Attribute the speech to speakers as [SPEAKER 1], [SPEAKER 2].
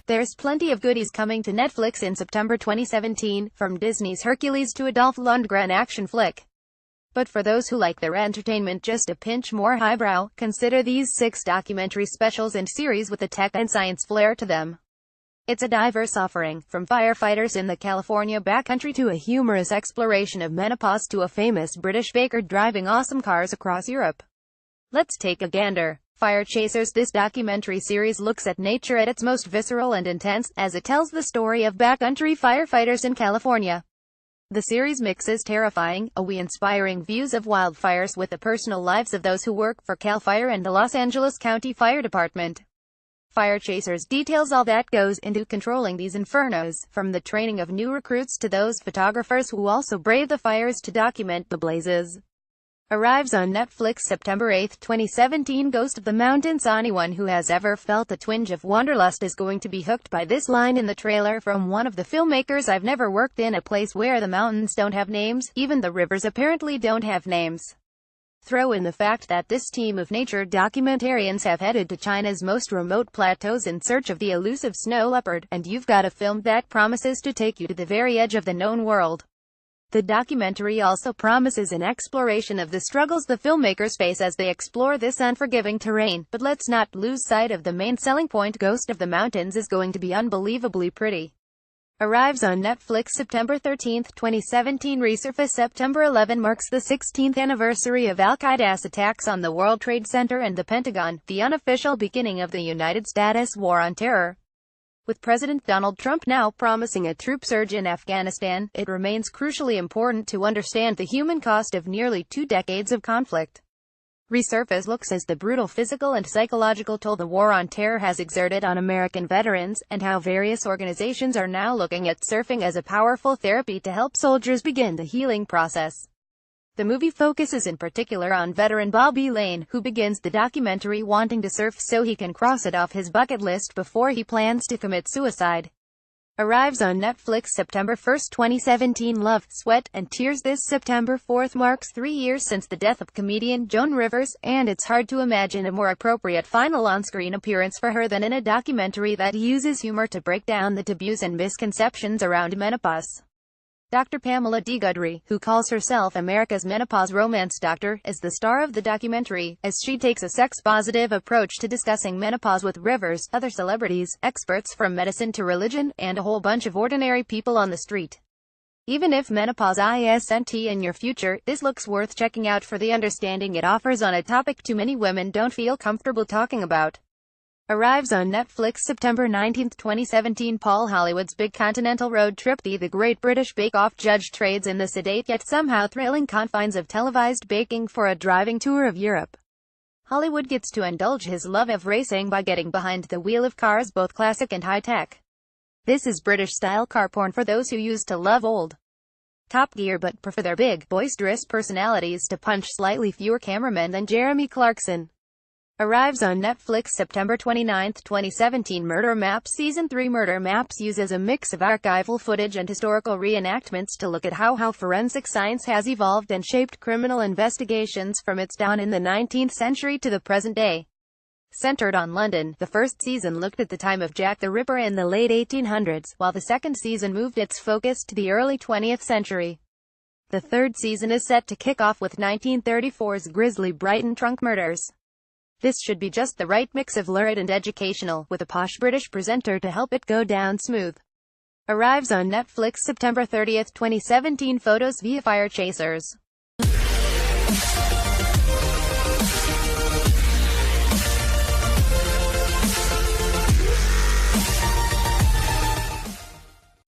[SPEAKER 1] There's plenty of goodies coming to Netflix in September 2017, from Disney's Hercules to a Dolph Lundgren action flick. But for those who like their entertainment just a pinch more highbrow, consider these 6 documentary specials and series with a tech and science flair to them. It's a diverse offering, from firefighters in the California backcountry to a humorous exploration of menopause to a famous British baker driving awesome cars across Europe. Let's take a gander. Fire Chasers. This documentary series looks at nature at its most visceral and intense, as it tells the story of backcountry firefighters in California. The series mixes terrifying, awe-inspiring views of wildfires with the personal lives of those who work for CAL FIRE and the Los Angeles County Fire Department. Fire Chasers details all that goes into controlling these infernos, from the training of new recruits to those photographers who also brave the fires to document the blazes. Arrives on Netflix September 8, 2017. Ghost of the Mountains. Anyone who has ever felt a twinge of wanderlust is going to be hooked by this line in the trailer from one of the filmmakers. I've never worked in a place where the mountains don't have names, even the rivers apparently don't have names. Throw in the fact that this team of nature documentarians have headed to China's most remote plateaus in search of the elusive snow leopard, and you've got a film that promises to take you to the very edge of the known world. The documentary also promises an exploration of the struggles the filmmakers face as they explore this unforgiving terrain, but let's not lose sight of the main selling point. Ghost of the Mountains is going to be unbelievably pretty. Arrives on Netflix September 13, 2017. Resurface. September 11 marks the 16th anniversary of Al-Qaeda's attacks on the World Trade Center and the Pentagon, the unofficial beginning of the United States war on terror. With President Donald Trump now promising a troop surge in Afghanistan, it remains crucially important to understand the human cost of nearly 2 decades of conflict. Resurface looks at the brutal physical and psychological toll the war on terror has exerted on American veterans, and how various organizations are now looking at surfing as a powerful therapy to help soldiers begin the healing process. The movie focuses in particular on veteran Bobby Lane, who begins the documentary wanting to surf so he can cross it off his bucket list before he plans to commit suicide. Arrives on Netflix September 1, 2017. Love, Sweat, and Tears. This September 4 marks 3 years since the death of comedian Joan Rivers, and it's hard to imagine a more appropriate final on-screen appearance for her than in a documentary that uses humor to break down the taboos and misconceptions around menopause. Dr. Pamela D. Goodry, who calls herself America's menopause romance doctor, is the star of the documentary, as she takes a sex-positive approach to discussing menopause with Rivers, other celebrities, experts from medicine to religion, and a whole bunch of ordinary people on the street. Even if menopause isn't in your future, this looks worth checking out for the understanding it offers on a topic too many women don't feel comfortable talking about. Arrives on Netflix September 19, 2017. Paul Hollywood's Big Continental Road Trip. The Great British Bake Off judge trades in the sedate yet somehow thrilling confines of televised baking for a driving tour of Europe. Hollywood gets to indulge his love of racing by getting behind the wheel of cars both classic and high-tech. This is British-style car porn for those who used to love old Top Gear but prefer their big, boisterous personalities to punch slightly fewer cameramen than Jeremy Clarkson. Arrives on Netflix September 29, 2017. Murder Maps. Season 3. Murder Maps uses a mix of archival footage and historical reenactments to look at how forensic science has evolved and shaped criminal investigations from its dawn in the 19th century to the present day. Centered on London, the first season looked at the time of Jack the Ripper in the late 1800s, while the second season moved its focus to the early 20th century. The third season is set to kick off with 1934's grisly Brighton trunk murders. This should be just the right mix of lurid and educational, with a posh British presenter to help it go down smooth. Arrives on Netflix September 30, 2017. Photos via Fire Chasers.